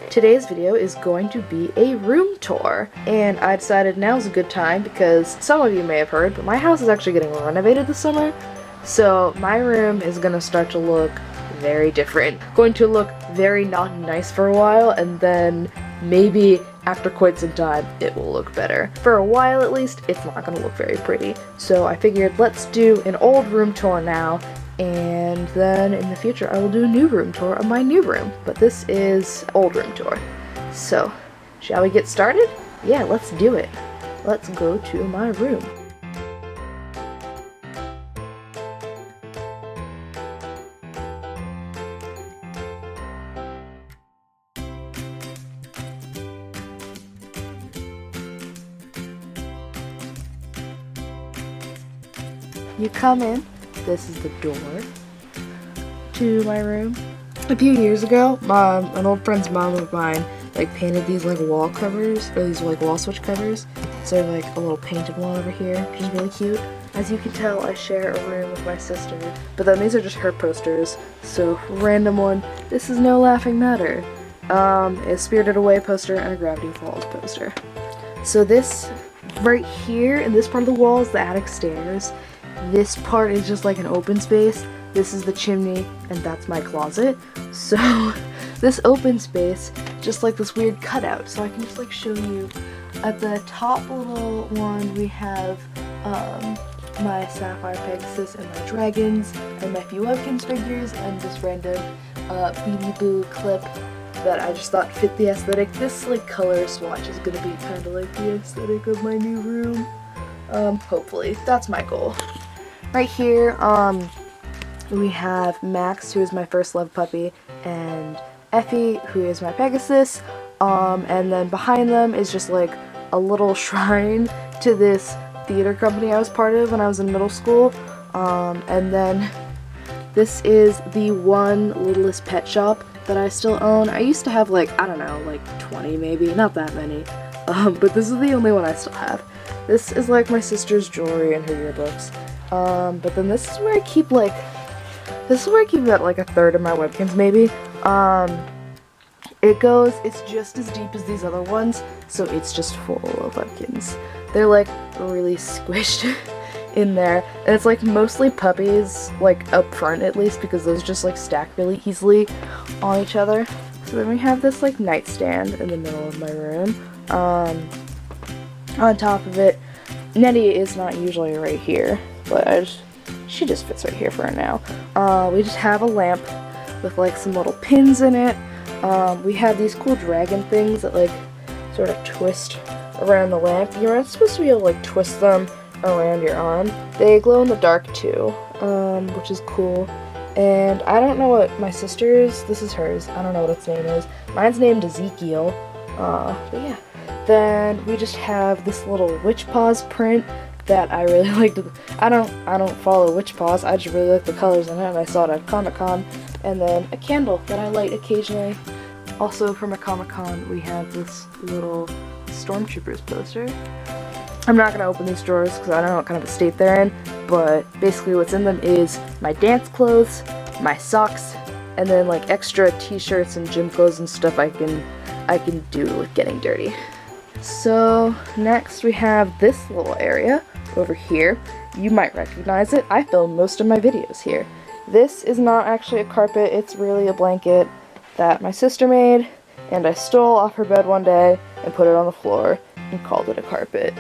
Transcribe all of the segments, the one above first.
Today's video is going to be a room tour, and I decided now's a good time because some of you may have heard, but my house is actually getting renovated this summer, so my room is going to start to look very different. Going to look very not nice for a while, and then maybe after quite some time it will look better. For a while at least, it's not going to look very pretty, so I figured let's do an old room tour now, and then in the future I will do a new room tour of my new room. But this is old room tour. So, shall we get started? Yeah, let's do it. Let's go to my room. You come in. This is the door to my room. A few years ago, an old friend's mom of mine painted these wall covers, or these wall switch covers. So like a little painted one over here, which is really cute. As you can tell, I share a room with my sister, but then these are just her posters. So random one. This is no laughing matter. A Spirited Away poster and a Gravity Falls poster. So this right here in this part of the wall is the attic stairs. This part is just like an open space. This is the chimney, and that's my closet. So this open space, just like this weird cutout. So I can just show you. At the top little one, we have my Sapphire Pegasus and my dragons, and my few Kinz figures, and this random Beanie Boo clip that I just thought fit the aesthetic. This color swatch is gonna be kind of like the aesthetic of my new room. Hopefully, that's my goal. Right here, we have Max, who is my first love puppy, and Effie, who is my Pegasus, and then behind them is just a little shrine to this theater company I was part of when I was in middle school, and then this is the one Littlest Pet Shop that I still own. I used to have I don't know, 20 maybe, not that many, but this is the only one I still have. This is my sister's jewelry and her yearbooks. But then this is where I keep about a third of my Webkinz maybe. It's just as deep as these other ones, so it's just full of Webkinz. They're really squished in there, and it's mostly puppies, up front at least, because those just stack really easily on each other. So then we have this nightstand in the middle of my room. On top of it, Nettie is not usually right here, but she just fits right here for now. We just have a lamp with some little pins in it. We have these cool dragon things that sort of twist around the lamp. You're not supposed to be able to twist them around your arm. They glow in the dark too, which is cool. And I don't know what my sister's, this is hers, I don't know what its name is. Mine's named Ezekiel, but yeah. Then we just have this little witch paws print that I really like. I don't follow witch paws, I just really like the colors in it, and I saw it at Comic-Con. And then a candle that I light occasionally. Also from a Comic-Con, we have this little Stormtroopers poster. I'm not going to open these drawers because I don't know what kind of a state they're in, but basically what's in them is my dance clothes, my socks, and then extra t-shirts and gym clothes and stuff I can do with getting dirty. So next we have this little area over here. You might recognize it. I film most of my videos here. This is not actually a carpet, it's really a blanket that my sister made, and I stole off her bed one day and put it on the floor and called it a carpet.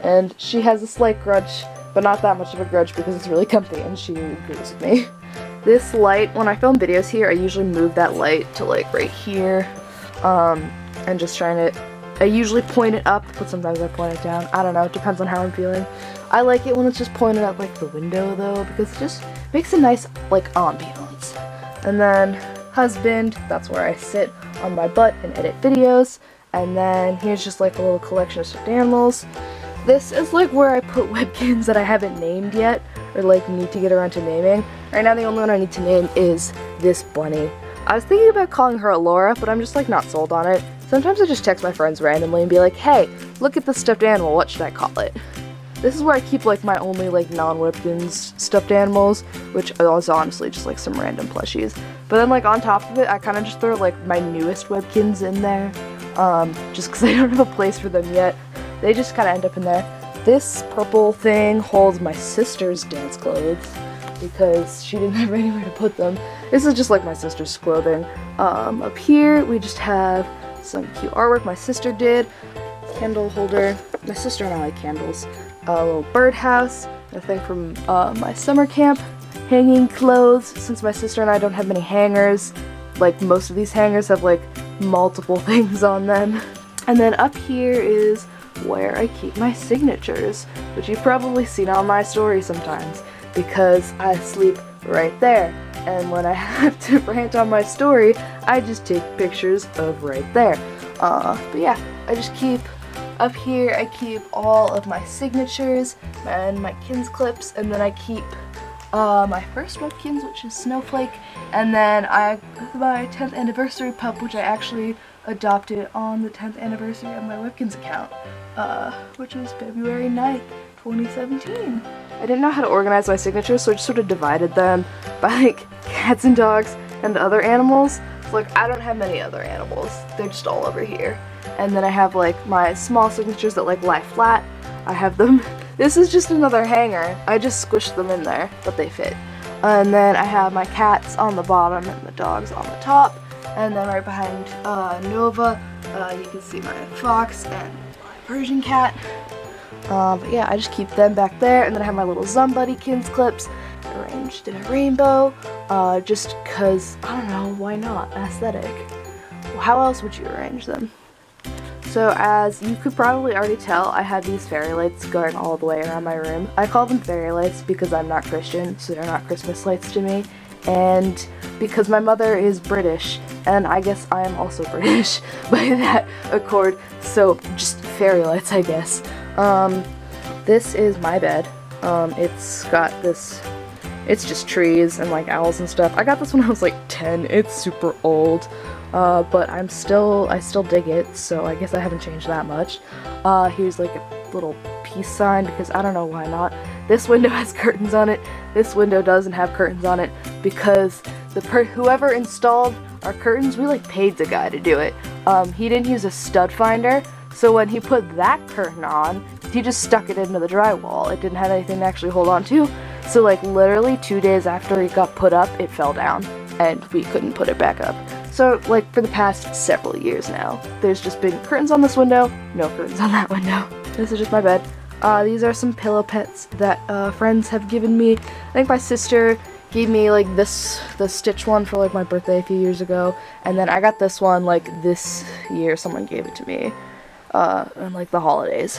And she has a slight grudge, but not that much of a grudge because it's really comfy and she agrees with me. This light, when I film videos here, I usually move that light to right here, and just I usually point it up, but sometimes I point it down. I don't know, it depends on how I'm feeling. I like it when it's just pointed at the window though, because it just makes a nice ambiance. And then husband, that's where I sit on my butt and edit videos. And then here's just a little collection of stuffed animals. This is where I put Webkinz that I haven't named yet, or need to get around to naming. Right now the only one I need to name is this bunny. I was thinking about calling her Alora, but I'm just not sold on it. Sometimes I just text my friends randomly and be like, hey, look at this stuffed animal, what should I call it? This is where I keep my only non-Webkinz stuffed animals, which is honestly just some random plushies. But then like on top of it, I kind of just throw like my newest Webkins in there, just because I don't have a place for them yet. They just kind of end up in there. This purple thing holds my sister's dance clothes because she didn't have anywhere to put them. This is just like my sister's clothing. Up here we just have some cute artwork my sister did. Candle holder. My sister and I like candles. A little birdhouse. A thing from my summer camp. Hanging clothes. Since my sister and I don't have many hangers, like most of these hangers have like multiple things on them. And then up here is where I keep my signatures, which you've probably seen on my story sometimes, because I sleep right there. And when I have to rant on my story, I just take pictures of right there. But yeah, I just keep, up here I keep all of my signatures and my Kinz clips, and then I keep my first Webkins, which is Snowflake, and then my 10th anniversary pup, which I actually adopted on the 10th anniversary of my Webkins account, which was February 9th, 2017. I didn't know how to organize my signatures, so I just sort of divided them by like cats and dogs and other animals. So like I don't have many other animals, they're just all over here. And then I have like my small signatures that like lie flat. I have them. This is just another hanger. I just squished them in there, but they fit. And then I have my cats on the bottom and the dogs on the top. And then right behind Nova, you can see my fox and my Persian cat. But yeah, I just keep them back there. And then I have my little Buddy Kinz clips arranged in a rainbow. Just cause, I don't know, why not? Aesthetic. Well, how else would you arrange them? So as you could probably already tell, I have these fairy lights going all the way around my room. I call them fairy lights because I'm not Christian, so they're not Christmas lights to me. And because my mother is British, and I guess I am also British by that accord, so just fairy lights, I guess. This is my bed. It's got this, it's just trees and like owls and stuff. I got this when I was like 10. It's super old. But I still dig it, so I guess I haven't changed that much. Here's like a little peace sign because I don't know why not. This window has curtains on it. This window doesn't have curtains on it because whoever installed our curtains, we like paid the guy to do it. He didn't use a stud finder, so when he put that curtain on, he just stuck it into the drywall. It didn't have anything to actually hold on to. So like literally 2 days after it got put up, it fell down and we couldn't put it back up. So, like, for the past several years now, there's just been curtains on this window, no curtains on that window. This is just my bed. These are some pillow pets that friends have given me. I think my sister gave me, like, the Stitch one for, like, my birthday a few years ago. And then I got this one, like, this year. Someone gave it to me, in, like, the holidays.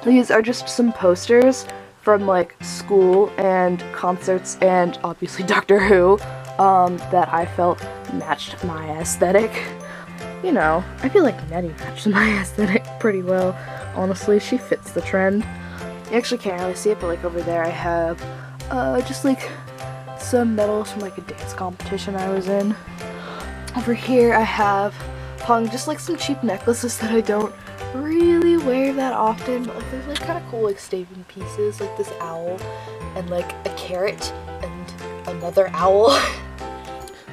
These are just some posters from, like, school and concerts and, obviously, Doctor Who. That I felt matched my aesthetic. You know, I feel like Nettie matched my aesthetic pretty well. Honestly, she fits the trend. You actually can't really see it, but like over there I have just like some medals from like a dance competition I was in. Over here I have hung just like some cheap necklaces that I don't really wear that often, but like there's like kind of cool like statement pieces, like this owl and like a carrot and another owl.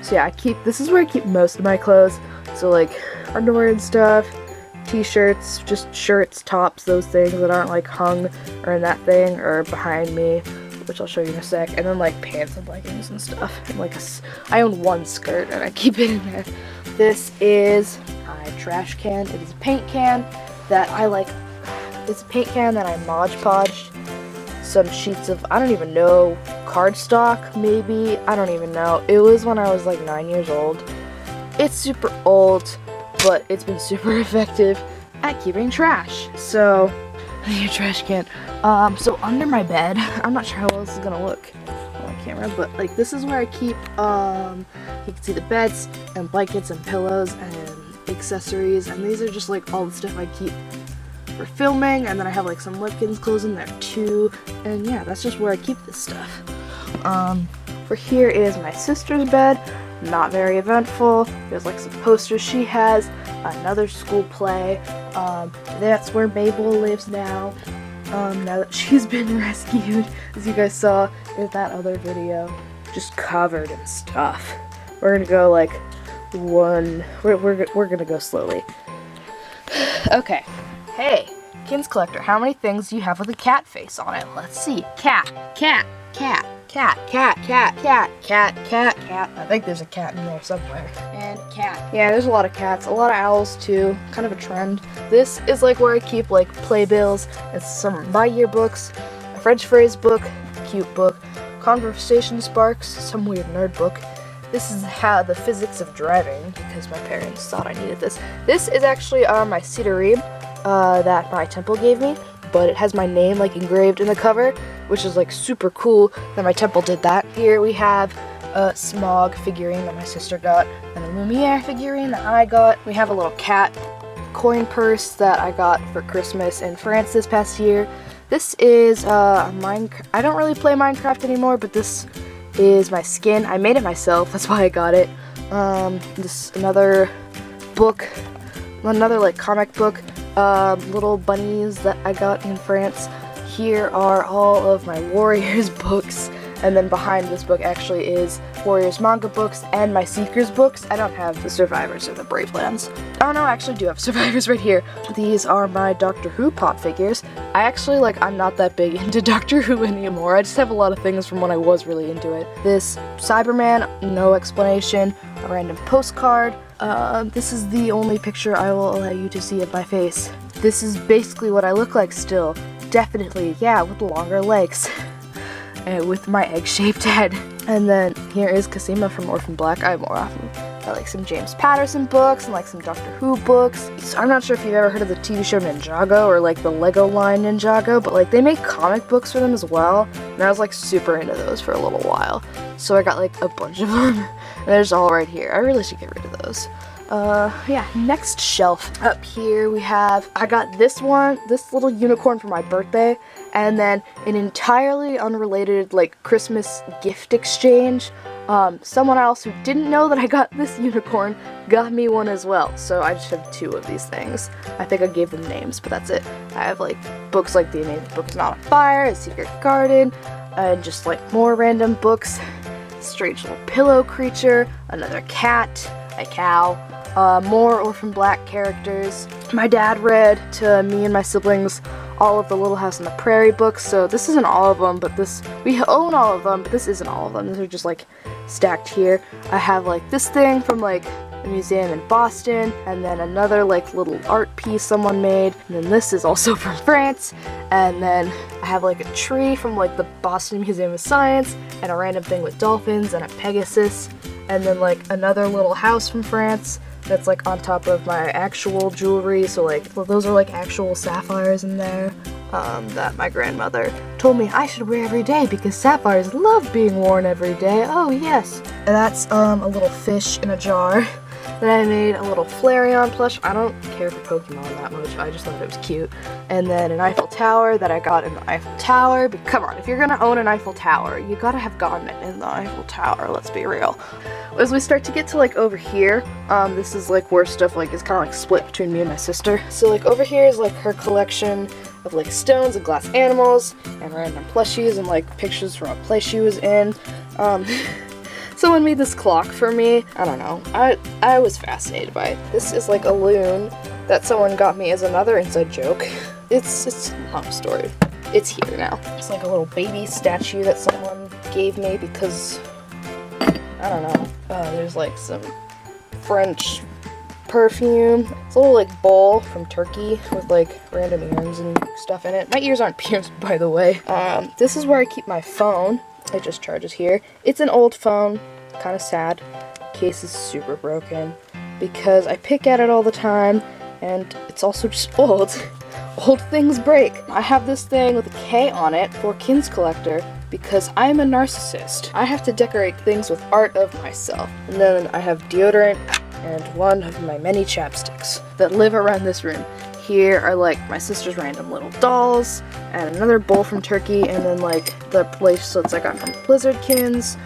So yeah, this is where I keep most of my clothes. So like underwear and stuff, t-shirts, just shirts, tops, those things that aren't like hung or in that thing or behind me, which I'll show you in a sec. And then like pants and leggings and stuff. And like I own one skirt and I keep it in there. This is my trash can. It is a paint can that I like. It's a paint can that I Mod Podged some sheets of, I don't even know, cardstock maybe, I don't even know. It was when I was like 9 years old. It's super old, but it's been super effective at keeping trash. So, your trash can. So under my bed, I'm not sure how well this is gonna look on camera, but like this is where I keep, you can see the beds and blankets and pillows and accessories, and these are just like all the stuff I keep for filming, and then I have like some Webkins clothes in there too, and yeah, that's just where I keep this stuff. For here is my sister's bed, not very eventful. There's like some posters she has, another school play, that's where Mabel lives now, now that she's been rescued, as you guys saw in that other video, just covered in stuff. We're gonna go like one. We're gonna go slowly. Okay. Hey, Kinz Collector, how many things do you have with a cat face on it? Let's see. Cat, cat, cat, cat, cat, cat, cat, cat, cat, cat. I think there's a cat in there somewhere. And cat. Yeah, there's a lot of cats. A lot of owls too. Kind of a trend. This is like where I keep like playbills and some of my yearbooks, a French phrase book, cute book, conversation sparks, some weird nerd book. This is how the physics of driving, because my parents thought I needed this. This is actually my cedary that my temple gave me, but it has my name like engraved in the cover, which is like super cool that my temple did that. Here we have a Smog figurine that my sister got, and a Lumiere figurine that I got. We have a little cat coin purse that I got for Christmas in France this past year. This is Minecraft. I don't really play Minecraft anymore, but this is my skin. I made it myself, that's why I got it. This another book, another like comic book, little bunnies that I got in France. Here are all of my Warriors books, and then behind this book actually is Warriors manga books and my Seekers books. I don't have the Survivors or the Bravelands. Oh no, I actually do have Survivors right here. These are my Doctor Who pop figures. I actually I'm not that big into Doctor Who anymore. I just have a lot of things from when I was really into it. This Cyberman, no explanation, a random postcard. This is the only picture I will allow you to see of my face. This is basically what I look like still. Definitely, yeah, with longer legs. And with my egg-shaped head. And then here is Cosima from Orphan Black. I like some James Patterson books and like some Doctor Who books. So I'm not sure if you've ever heard of the TV show Ninjago or like the Lego line Ninjago, but like they make comic books for them as well. And I was like super into those for a little while. So I got like a bunch of them. And they're just all right here. I really should get rid of those. Yeah, next shelf. Up here we have, I got this little unicorn for my birthday, and then an entirely unrelated like Christmas gift exchange. Someone else who didn't know that I got this unicorn got me one as well, so I just have two of these things. I think I gave them names, but that's it. I have like books like The Amazing Book Is Not on Fire, A Secret Garden, and just like more random books. Strange Little Pillow Creature, another cat, a cow, more Orphan Black characters. My dad read to me and my siblings all of the Little House on the Prairie books, so this isn't all of them, but we own all of them, but this isn't all of them. These are just like stacked here. I have like this thing from like a museum in Boston, and then another like little art piece someone made, and then this is also from France, and then I have like a tree from like the Boston Museum of Science, and a random thing with dolphins and a Pegasus, and then like another little house from France that's like on top of my actual jewelry, so like those are like actual sapphires in there that my grandmother told me I should wear every day because sapphires love being worn every day. Oh yes. And that's a little fish in a jar. Then I made a little Flareon plush. I don't care for Pokemon that much, I just thought it was cute. And then an Eiffel Tower that I got in the Eiffel Tower. But come on, if you're gonna own an Eiffel Tower, you gotta have gotten it in the Eiffel Tower, let's be real. As we start to get to like over here, this is like where stuff like is kind of like split between me and my sister. So like over here is like her collection of like stones and glass animals and random plushies and like pictures from a play she was in. Someone made this clock for me. I don't know. I was fascinated by it. This is like a loon that someone got me as another inside joke. It's a long story. It's here now. It's like a little baby statue that someone gave me because, I don't know. There's like some French perfume. It's a little like bowl from Turkey with like random earrings and stuff in it. My ears aren't pierced, by the way. This is where I keep my phone. It just charges here. It's an old phone, kind of sad. Case is super broken because I pick at it all the time, and it's also just old. Old things break. I have this thing with a K on it for Kinz Collector because I'm a narcissist. I have to decorate things with art of myself. And then I have deodorant and one of my many chapsticks that live around this room. Here are like my sister's random little dolls, and another bowl from Turkey, and then like the bracelets I got from Blizzardkins,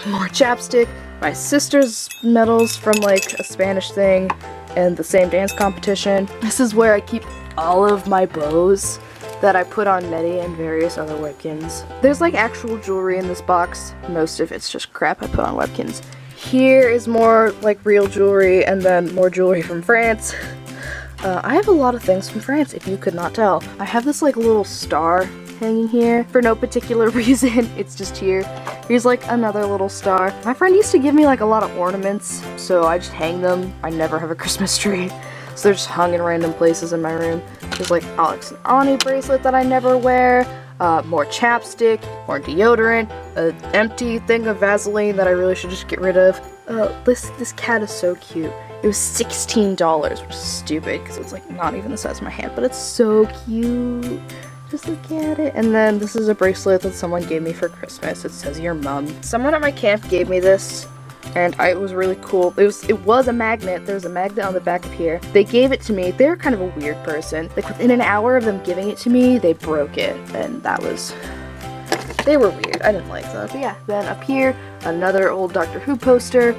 more chapstick, my sister's medals from like a Spanish thing, and the same dance competition. This is where I keep all of my bows that I put on Nettie and various other Webkins. There's like actual jewelry in this box. Most of it's just crap I put on Webkins. Here is more like real jewelry, and then more jewelry from France. I have a lot of things from France, if you could not tell. I have this like little star hanging here for no particular reason. It's just here. Here's like another little star. My friend used to give me like a lot of ornaments, so I just hang them. I never have a Christmas tree, so they're just hung in random places in my room. There's like Alex and Ani bracelet that I never wear, more chapstick, more deodorant, an empty thing of Vaseline that I really should just get rid of. This cat is so cute. It was $16, which is stupid because it's like not even the size of my hand, but it's so cute. Just look at it. And then this is a bracelet that someone gave me for Christmas. It says your mom. Someone at my camp gave me this, and it was really cool. It was a magnet. There was a magnet on the back of here. They gave it to me. They were kind of a weird person. Like within an hour of them giving it to me, they broke it, and that was... They were weird. I didn't like them. But yeah, then up here, another old Doctor Who poster,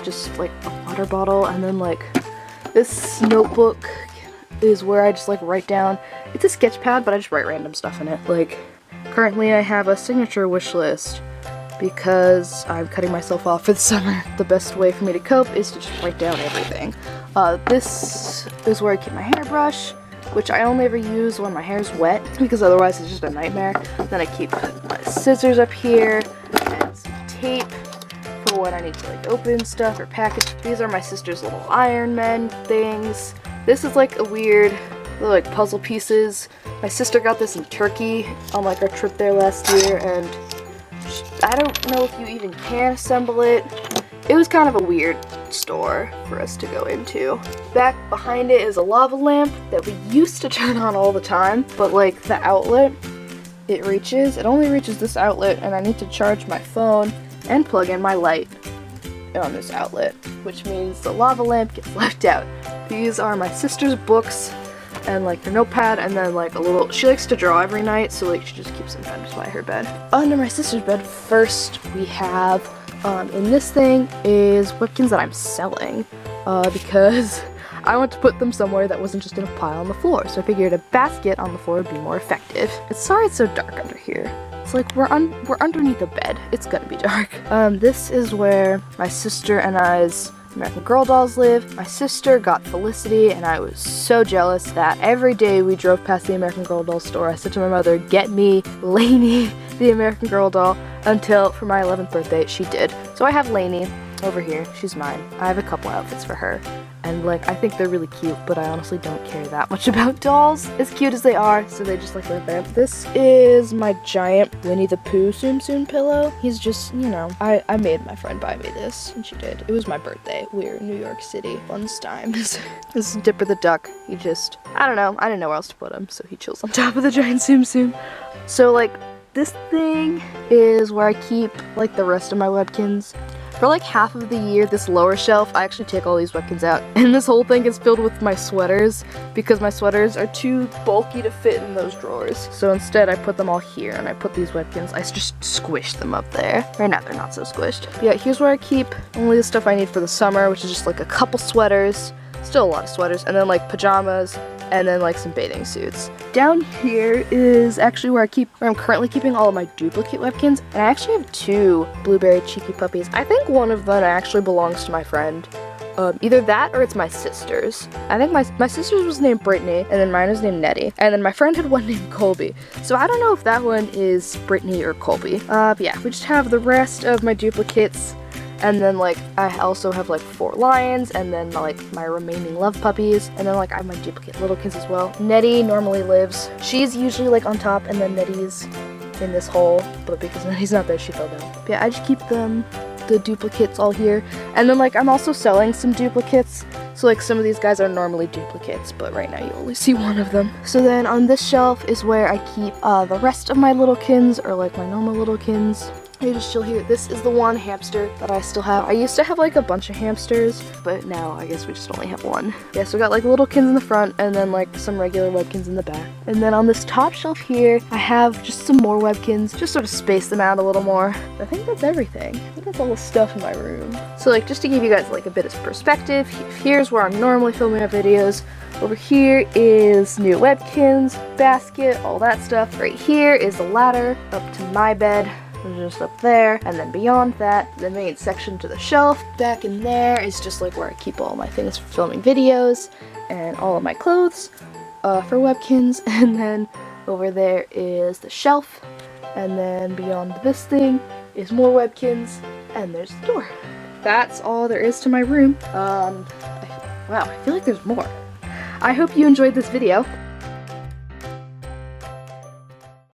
just like a water bottle, and then like this notebook is where I just like write down. It's a sketch pad, but I just write random stuff in it. Like currently I have a signature wish list because I'm cutting myself off for the summer. The best way for me to cope is to just write down everything. This is where I keep my hairbrush, which I only ever use when my hair is wet because otherwise it's just a nightmare. Then I keep my scissors up here and some tape for when I need to like open stuff or package. These are my sister's little Iron Man things. This is like a weird, like puzzle pieces. My sister got this in Turkey on like our trip there last year, and I don't know if you even can assemble it. It was kind of a weird store for us to go into. Back behind it is a lava lamp that we used to turn on all the time, but like the outlet, it only reaches this outlet, and I need to charge my phone and plug in my light on this outlet, which means the lava lamp gets left out. These are my sister's books and like her notepad, and then like a little, she likes to draw every night, so like she just keeps them kind of by her bed. Under my sister's bed first we have in this thing is Webkins that I'm selling because I want to put them somewhere that wasn't just in a pile on the floor, so I figured a basket on the floor would be more effective. Sorry it's so dark under here. It's like we're underneath a bed. It's gonna be dark. This is where my sister and I's American Girl dolls live. My sister got Felicity, and I was so jealous that every day we drove past the American Girl doll store, I said to my mother, get me Lainey, the American Girl doll, until for my 11th birthday she did. So I have Lainey over here. She's mine. I have a couple outfits for her, and like I think they're really cute, but I honestly don't care that much about dolls, as cute as they are, so they just like live there. This is my giant Winnie the Pooh Tsum Tsum pillow. He's just, you know, I made my friend buy me this, and she did. It was my birthday. We were in New York City. Fun times. This is Dipper the duck. He just, I don't know, I didn't know where else to put him, so he chills on top of the giant Tsum Tsum. So like this thing is where I keep like the rest of my Webkins. For like half of the year, this lower shelf, I actually take all these Webkins out, and this whole thing is filled with my sweaters because my sweaters are too bulky to fit in those drawers. So instead I put them all here, and I put these Webkins, I just squish them up there. Right now they're not so squished. Yeah, here's where I keep only the stuff I need for the summer, which is just like a couple sweaters, still a lot of sweaters, and then like pajamas, and then like some bathing suits. Down here is actually where I'm currently keeping all of my duplicate Webkins, and I actually have two Blueberry Cheeky Puppies. I think one of them actually belongs to my friend. Either that or it's my sister's. I think my sister's was named Brittany, and then mine was named Nettie, and then my friend had one named Colby. So I don't know if that one is Brittany or Colby. But yeah, we just have the rest of my duplicates. And then like I also have like 4 lions, and then like my remaining love puppies, and then like I have my duplicate littlekins as well. Nettie normally lives, she's usually like on top, and then Nettie's in this hole, but because Nettie's not there, she fell down. But yeah, I just keep them, the duplicates all here. And then like I'm also selling some duplicates, so like some of these guys are normally duplicates, but right now you only see one of them. So then on this shelf is where I keep the rest of my littlekins, or like my normal littlekins. They just chill here. This is the one hamster that I still have. I used to have like a bunch of hamsters, but now I guess we just only have one. Yeah, so we got like littlekins in the front, and then like some regular Webkins in the back. And then on this top shelf here, I have just some more Webkins, just sort of space them out a little more. I think that's everything. I think that's all the stuff in my room. So like just to give you guys like a bit of perspective, here's where I'm normally filming my videos. Over here is new Webkins, basket, all that stuff. Right here is the ladder up to my bed. is just up there, and then beyond that, the main section to the shelf. Back in there is just like where I keep all my things for filming videos, and all of my clothes for Webkinz, and then over there is the shelf, and then beyond this thing is more Webkinz, and there's the door. That's all there is to my room. Wow, I feel like there's more. I hope you enjoyed this video.